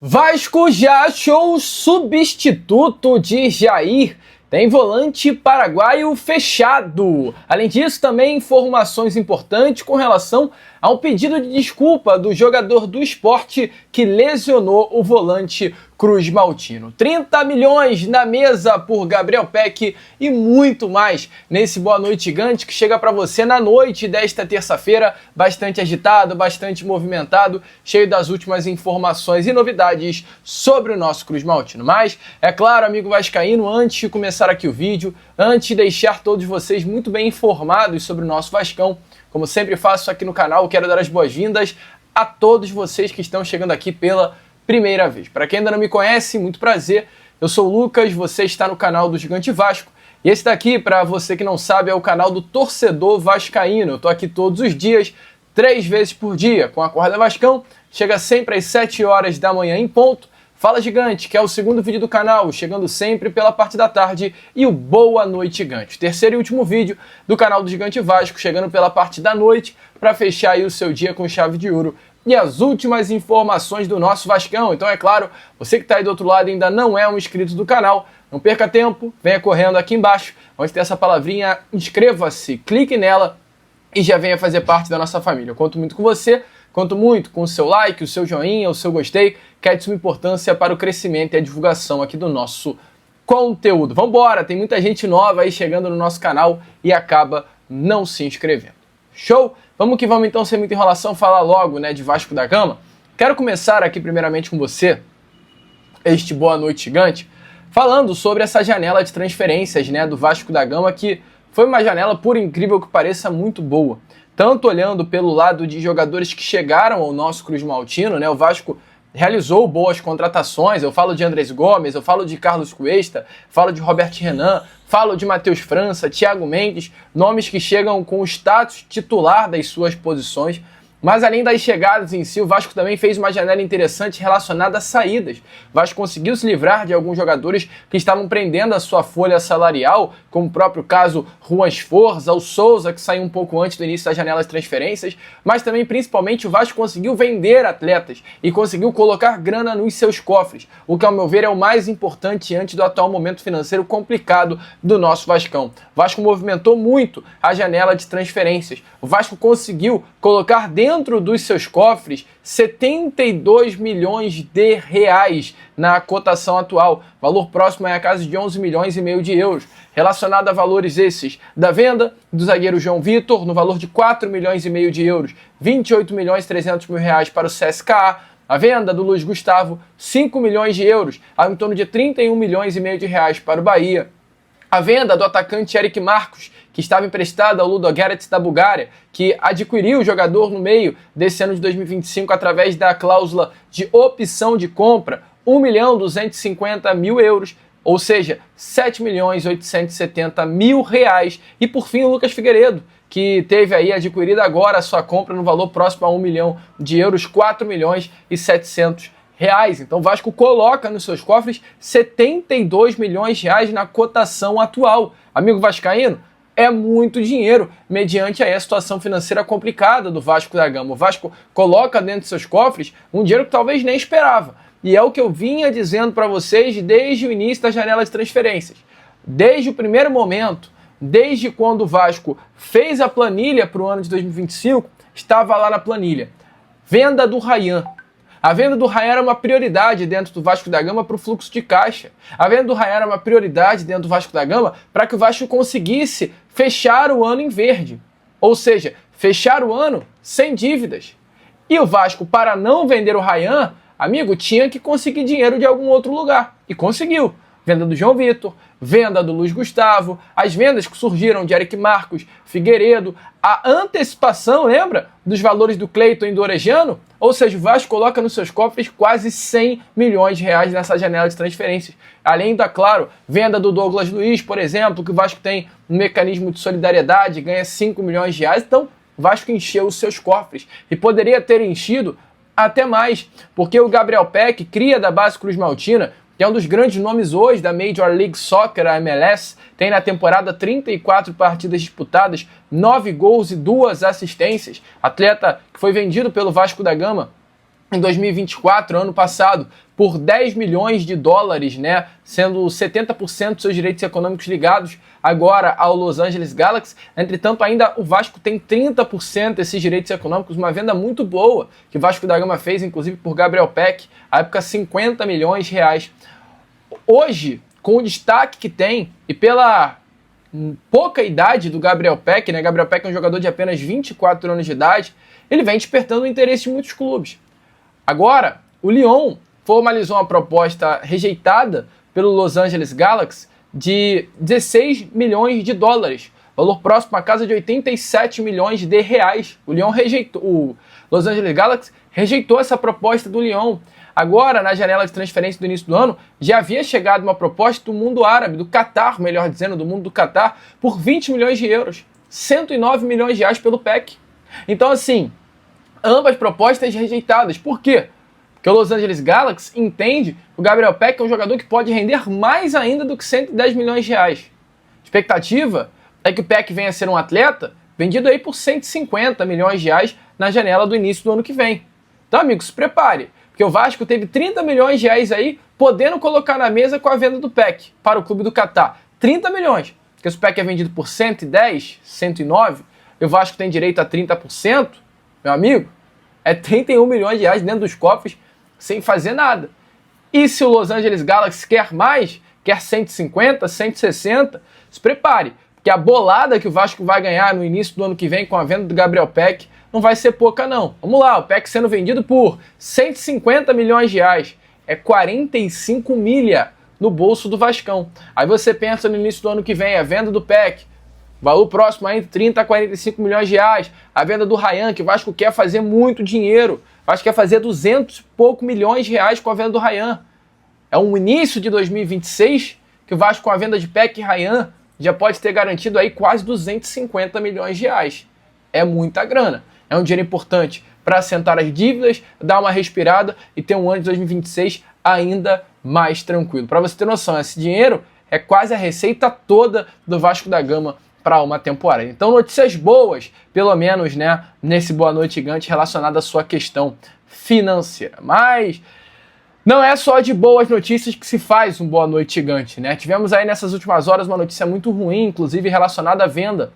Vasco já achou o substituto de Jair. Tem volante paraguaio fechado. Além disso, também informações importantes com relação a um pedido de desculpa do jogador do Sport que lesionou o volante Cruz Maltino. 30 milhões na mesa por Gabriel Pec e muito mais nesse Boa Noite Gigante que chega para você na noite desta terça-feira, bastante agitado, bastante movimentado, cheio das últimas informações e novidades sobre o nosso Cruz Maltino. Mas, é claro, amigo vascaíno, antes de começar aqui o vídeo, antes de deixar todos vocês muito bem informados sobre o nosso Vascão, como sempre faço aqui no canal, quero dar as boas-vindas a todos vocês que estão chegando aqui pela primeira vez. Para quem ainda não me conhece, muito prazer, eu sou o Lucas, você está no canal do Gigante Vasco, e esse daqui, para você que não sabe, é o canal do Torcedor Vascaíno. Eu estou aqui todos os dias, 3 vezes por dia, com a Corda Vascão, chega sempre às 7 horas da manhã em ponto. Fala Gigante, que é o segundo vídeo do canal, chegando sempre pela parte da tarde, e o Boa Noite Gigante, terceiro e último vídeo do canal do Gigante Vasco, chegando pela parte da noite, para fechar aí o seu dia com chave de ouro e as últimas informações do nosso Vascão. Então é claro, você que está aí do outro lado e ainda não é um inscrito do canal, não perca tempo, venha correndo aqui embaixo, onde tem essa palavrinha inscreva-se, clique nela e já venha fazer parte da nossa família. Eu conto muito com você, conto muito com o seu like, o seu joinha, o seu gostei, que é de suma importância para o crescimento e a divulgação aqui do nosso conteúdo. Vambora, tem muita gente nova aí chegando no nosso canal e acaba não se inscrevendo. Show? Vamos que vamos então, sem muita enrolação, falar logo, né, de Vasco da Gama. Quero começar aqui primeiramente com você, este Boa Noite Gigante, falando sobre essa janela de transferências, né, do Vasco da Gama, que foi uma janela, por incrível que pareça, muito boa. Tanto olhando pelo lado de jogadores que chegaram ao nosso Cruz Maltino, né, o Vasco realizou boas contratações, eu falo de Andrés Gomes, eu falo de Carlos Cuesta, falo de Robert Renan, falo de Matheus França, Thiago Mendes, nomes que chegam com o status titular das suas posições. Mas além das chegadas em si, o Vasco também fez uma janela interessante relacionada a saídas. O Vasco conseguiu se livrar de alguns jogadores que estavam prendendo a sua folha salarial, como o próprio caso Juan Sforza, o Souza, que saiu um pouco antes do início da janela de transferências, mas também, principalmente, o Vasco conseguiu vender atletas e conseguiu colocar grana nos seus cofres, o que, ao meu ver, é o mais importante antes do atual momento financeiro complicado do nosso Vascão. O Vasco movimentou muito a janela de transferências. O Vasco conseguiu colocar dentro dos seus cofres 72 milhões de reais na cotação atual, valor próximo é a casa de 11 milhões e meio de euros, relacionado a valores esses da venda do zagueiro João Vitor, no valor de 4 milhões e meio de euros, 28 milhões e 300 mil reais para o CSKA, a venda do Luiz Gustavo, 5 milhões de euros, em torno de 31 milhões e meio de reais para o Bahia, a venda do atacante Eric Marcos, que estava emprestado ao Ludogorets da Bulgária, que adquiriu o jogador no meio desse ano de 2025 através da cláusula de opção de compra, 1.250.000 euros, ou seja, 7.870.000 reais. E por fim o Lucas Figueiredo, que teve aí adquirida agora a sua compra no valor próximo a 1 milhão de euros, 4.700.000 reais. Então o Vasco coloca nos seus cofres 72 milhões de reais na cotação atual. Amigo vascaíno, é muito dinheiro mediante a situação financeira complicada do Vasco da Gama. O Vasco coloca dentro de seus cofres um dinheiro que talvez nem esperava. E é o que eu vinha dizendo para vocês desde o início da janela de transferências. Desde o primeiro momento, desde quando o Vasco fez a planilha para o ano de 2025, estava lá na planilha. Venda do Ryan. A venda do Ryan era uma prioridade dentro do Vasco da Gama para o fluxo de caixa. A venda do Ryan era uma prioridade dentro do Vasco da Gama para que o Vasco conseguisse fechar o ano em verde. Ou seja, fechar o ano sem dívidas. E o Vasco, para não vender o Ryan, amigo, tinha que conseguir dinheiro de algum outro lugar. E conseguiu. Venda do João Vitor, venda do Luiz Gustavo, as vendas que surgiram de Eric Marcos, Figueiredo, a antecipação, lembra, dos valores do Cleiton e do Orejano? Ou seja, o Vasco coloca nos seus cofres quase 100 milhões de reais nessa janela de transferências. Além da, claro, venda do Douglas Luiz, por exemplo, que o Vasco tem um mecanismo de solidariedade, ganha 5 milhões de reais, então o Vasco encheu os seus cofres. E poderia ter enchido até mais, porque o Gabriel Pec, cria da base Cruz Maltina, que é um dos grandes nomes hoje da Major League Soccer, a MLS, tem na temporada 34 partidas disputadas, 9 gols e 2 assistências. Atleta que foi vendido pelo Vasco da Gama em 2024, ano passado, por 10 milhões de dólares, né, sendo 70% dos seus direitos econômicos ligados agora ao Los Angeles Galaxy. Entretanto, ainda o Vasco tem 30% desses direitos econômicos, uma venda muito boa que o Vasco da Gama fez, inclusive por Gabriel Peck, à época 50 milhões de reais. Hoje, com o destaque que tem e pela pouca idade do Gabriel Peck, né, Gabriel Peck é um jogador de apenas 24 anos de idade, ele vem despertando o interesse de muitos clubes. Agora, o Lyon formalizou uma proposta rejeitada pelo Los Angeles Galaxy de 16 milhões de dólares, valor próximo à casa de 87 milhões de reais. O Los Angeles Galaxy rejeitou essa proposta do Lyon. Agora, na janela de transferência do início do ano, já havia chegado uma proposta do mundo árabe, do Catar, melhor dizendo, do mundo do Catar, por 20 milhões de euros, 109 milhões de reais pelo PEC. Então, assim, ambas propostas rejeitadas. Por quê? Porque o Los Angeles Galaxy entende que o Gabriel Peck é um jogador que pode render mais ainda do que 110 milhões de reais. A expectativa é que o Peck venha a ser um atleta vendido aí por 150 milhões de reais na janela do início do ano que vem. Então, amigo, se prepare, porque o Vasco teve 30 milhões de reais aí, podendo colocar na mesa com a venda do Peck para o clube do Catar. 30 milhões, porque se o Peck é vendido por 110, 109, e o Vasco tem direito a 30%, meu amigo, é 31 milhões de reais dentro dos cofres, sem fazer nada. E se o Los Angeles Galaxy quer mais, quer 150, 160, se prepare, porque a bolada que o Vasco vai ganhar no início do ano que vem com a venda do Gabriel Peck não vai ser pouca não. Vamos lá, o Peck sendo vendido por 150 milhões de reais, é 45 milha no bolso do Vascão. Aí você pensa no início do ano que vem, a venda do Peck, valor próximo a entre 30 a 45 milhões de reais. A venda do Ryan, que o Vasco quer fazer muito dinheiro. O Vasco quer fazer 200 e pouco milhões de reais com a venda do Ryan. É um início de 2026 que o Vasco, com a venda de Peck e Ryan, já pode ter garantido aí quase 250 milhões de reais. É muita grana. É um dinheiro importante para assentar as dívidas, dar uma respirada e ter um ano de 2026 ainda mais tranquilo. Para você ter noção, esse dinheiro é quase a receita toda do Vasco da Gama para uma temporada. Então, notícias boas, pelo menos, né, nesse Boa Noite Gigante relacionado à sua questão financeira. Mas não é só de boas notícias que se faz um Boa Noite Gigante, né? Tivemos aí nessas últimas horas uma notícia muito ruim, inclusive relacionada à venda,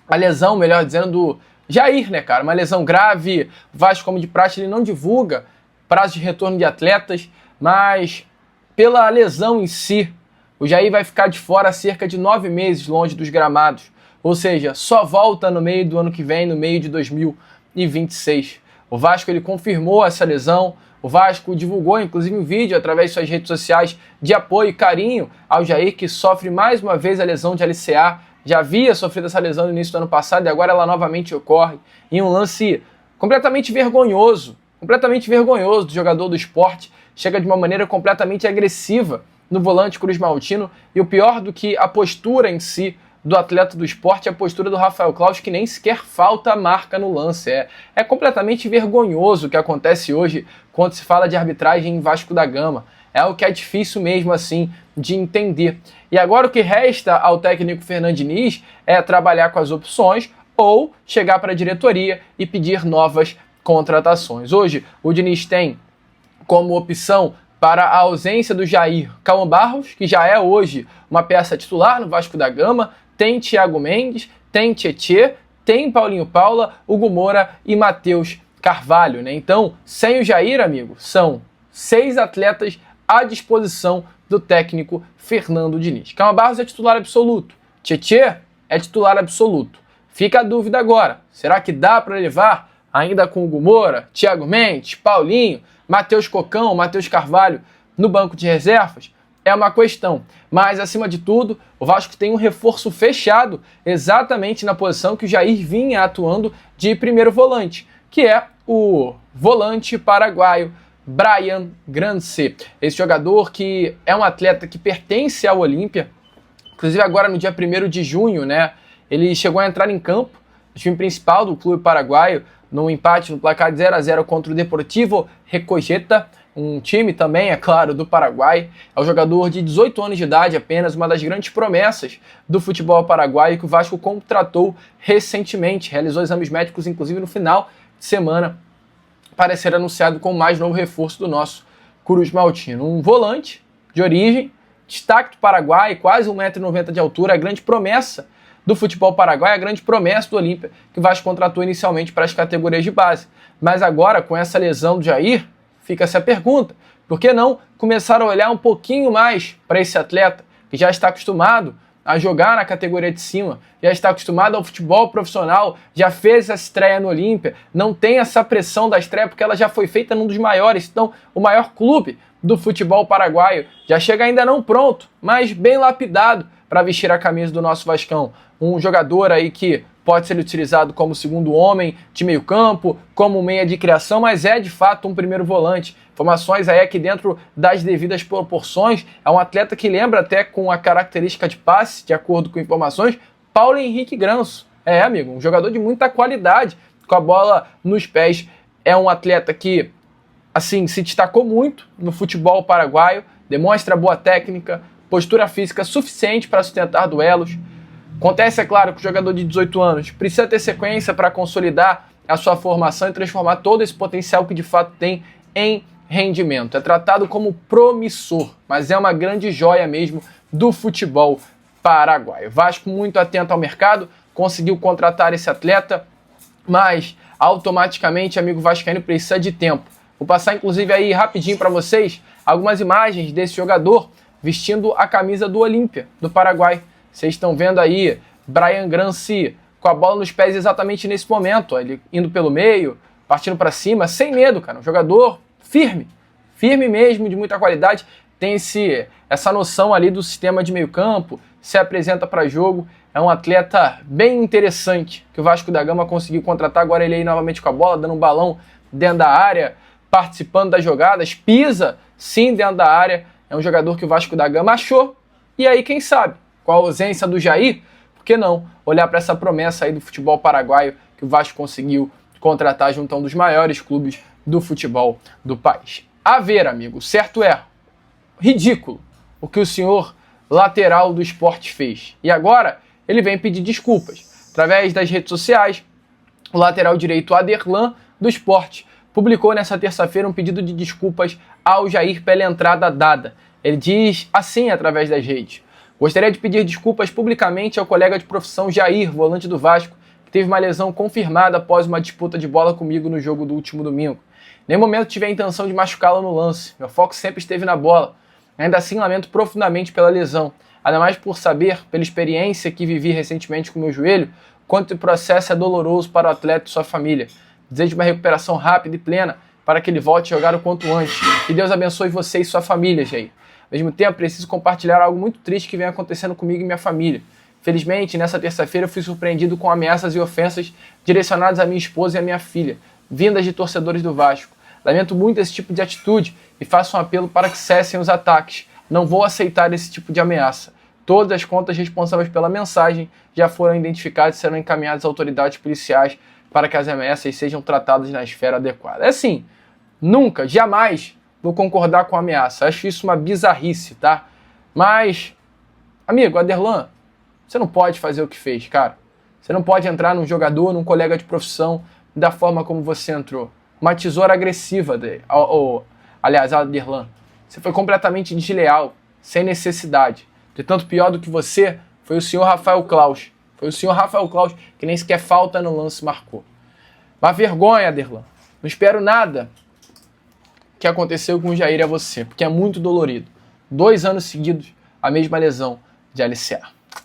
a lesão, melhor dizendo, do Jair, né, cara? Uma lesão grave. O Vasco, como de praxe, ele não divulga prazo de retorno de atletas, mas pela lesão em si, o Jair vai ficar de fora cerca de 9 meses longe dos gramados. Ou seja, só volta no meio do ano que vem, no meio de 2026. O Vasco ele confirmou essa lesão. O Vasco divulgou, inclusive, um vídeo através de suas redes sociais de apoio e carinho ao Jair, que sofre mais uma vez a lesão de LCA. Já havia sofrido essa lesão no início do ano passado e agora ela novamente ocorre em um lance completamente vergonhoso do jogador do Sport. Chega de uma maneira completamente agressiva no volante Cruz Maltino, e o pior do que a postura em si do atleta do Sport é a postura do Rafael Claus, que nem sequer falta a marca no lance. É completamente vergonhoso o que acontece hoje quando se fala de arbitragem em Vasco da Gama. É o que é difícil mesmo assim de entender. E agora o que resta ao técnico Fernando Diniz é trabalhar com as opções ou chegar para a diretoria e pedir novas contratações. Hoje o Diniz tem como opção para a ausência do Jair Cauã Barros, que já é hoje uma peça titular no Vasco da Gama, tem Thiago Mendes, tem Tietê, tem Paulinho Paula, Hugo Moura e Matheus Carvalho, né? Então, sem o Jair, amigo, são 6 atletas à disposição do técnico Fernando Diniz. Cauã Barros é titular absoluto, Tietê é titular absoluto. Fica a dúvida agora, será que dá para levar ainda com Hugo Moura, Thiago Mendes, Paulinho, Matheus Cocão, Matheus Carvalho no banco de reservas? É uma questão. Mas, acima de tudo, o Vasco tem um reforço fechado exatamente na posição que o Jair vinha atuando de primeiro volante, que é o volante paraguaio Bryan Grandsir. Esse jogador que é um atleta que pertence ao Olímpia, inclusive agora no dia 1º de junho, né, ele chegou a entrar em campo no time principal do clube paraguaio, num empate no placar de 0-0 contra o Deportivo Recolleta, um time também, é claro, do Paraguai. É um jogador de 18 anos de idade apenas, uma das grandes promessas do futebol paraguaio que o Vasco contratou recentemente, realizou exames médicos inclusive no final de semana para ser anunciado como mais novo reforço do nosso Cruz Maltino. Um volante de origem, destaque do Paraguai, quase 1,90 m de altura, a grande promessa do futebol paraguaio, a grande promessa do Olímpia, que o Vasco contratou inicialmente para as categorias de base. Mas agora, com essa lesão do Jair, fica-se a pergunta, por que não começar a olhar um pouquinho mais para esse atleta, que já está acostumado a jogar na categoria de cima, já está acostumado ao futebol profissional, já fez a estreia no Olímpia, não tem essa pressão da estreia porque ela já foi feita num dos maiores, então o maior clube do futebol paraguaio, já chega ainda não pronto, mas bem lapidado para vestir a camisa do nosso Vascão. Um jogador aí que pode ser utilizado como segundo homem de meio campo, como meia de criação, mas é de fato um primeiro volante. Informações aí é que dentro das devidas proporções, é um atleta que lembra até com a característica de passe, de acordo com informações, Paulo Henrique Granço. É, amigo, um jogador de muita qualidade, com a bola nos pés. É um atleta que, assim, se destacou muito no futebol paraguaio, demonstra boa técnica, postura física suficiente para sustentar duelos. Acontece, é claro, que o jogador de 18 anos precisa ter sequência para consolidar a sua formação e transformar todo esse potencial que de fato tem em rendimento. É tratado como promissor, mas é uma grande joia mesmo do futebol paraguaio. Vasco muito atento ao mercado, conseguiu contratar esse atleta, mas automaticamente, amigo vascaíno, precisa de tempo. Vou passar inclusive aí rapidinho para vocês algumas imagens desse jogador vestindo a camisa do Olímpia, do Paraguai. Vocês estão vendo aí Brian Granci com a bola nos pés exatamente nesse momento, ó, ele indo pelo meio, partindo para cima, sem medo, cara. Um jogador firme mesmo, de muita qualidade, tem essa noção ali do sistema de meio campo, se apresenta para jogo, é um atleta bem interessante que o Vasco da Gama conseguiu contratar. Agora ele aí novamente com a bola, dando um balão dentro da área, participando das jogadas, pisa sim dentro da área, é um jogador que o Vasco da Gama achou, e aí quem sabe, com a ausência do Jair, por que não olhar para essa promessa aí do futebol paraguaio que o Vasco conseguiu contratar junto a um dos maiores clubes do futebol do país. A ver, amigo, certo é ridículo o que o senhor lateral do Sport fez. E agora ele vem pedir desculpas. Através das redes sociais, o lateral direito Aderlan do Sport publicou nessa terça-feira um pedido de desculpas ao Jair pela entrada dada. Ele diz assim através das redes: gostaria de pedir desculpas publicamente ao colega de profissão Jair, volante do Vasco, que teve uma lesão confirmada após uma disputa de bola comigo no jogo do último domingo. Em nenhum momento tive a intenção de machucá-lo no lance. Meu foco sempre esteve na bola. Ainda assim, lamento profundamente pela lesão. Ainda mais por saber, pela experiência que vivi recentemente com meu joelho, quanto o processo é doloroso para o atleta e sua família. Desejo uma recuperação rápida e plena para que ele volte a jogar o quanto antes. Que Deus abençoe você e sua família, Jair. Ao mesmo tempo, preciso compartilhar algo muito triste que vem acontecendo comigo e minha família. Felizmente, nessa terça-feira eu fui surpreendido com ameaças e ofensas direcionadas à minha esposa e à minha filha, vindas de torcedores do Vasco. Lamento muito esse tipo de atitude e faço um apelo para que cessem os ataques. Não vou aceitar esse tipo de ameaça. Todas as contas responsáveis pela mensagem já foram identificadas e serão encaminhadas às autoridades policiais para que as ameaças sejam tratadas na esfera adequada. É assim, nunca, jamais vou concordar com a ameaça. Acho isso uma bizarrice, tá? Mas, amigo, Aderlan, você não pode fazer o que fez, cara. Você não pode entrar num jogador, num colega de profissão, da forma como você entrou. Uma tesoura agressiva dele. Aliás, Aderlan, você foi completamente desleal, sem necessidade. De tanto pior do que você, foi o senhor Rafael Claus. Foi o senhor Rafael Claus que nem sequer falta no lance marcou. Uma vergonha, Aderlan. Não espero nada que aconteceu com o Jair a você, porque é muito dolorido. 2 anos seguidos, a mesma lesão de LCA.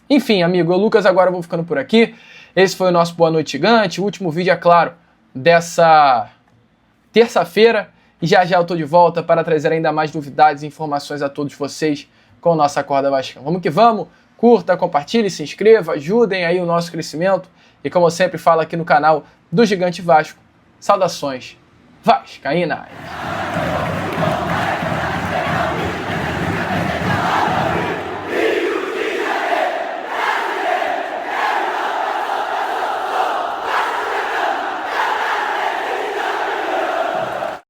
Enfim, amigo, eu, Lucas, agora vou ficando por aqui. Esse foi o nosso Boa Noite Gigante, o último vídeo, é claro, dessa terça-feira. E já já eu tô de volta para trazer ainda mais novidades e informações a todos vocês com nossa Acorda Vascão. Vamos que vamos, curta, compartilhe, se inscreva, ajudem aí o nosso crescimento. E como eu sempre falo aqui no canal do Gigante Vasco, saudações vascaínas!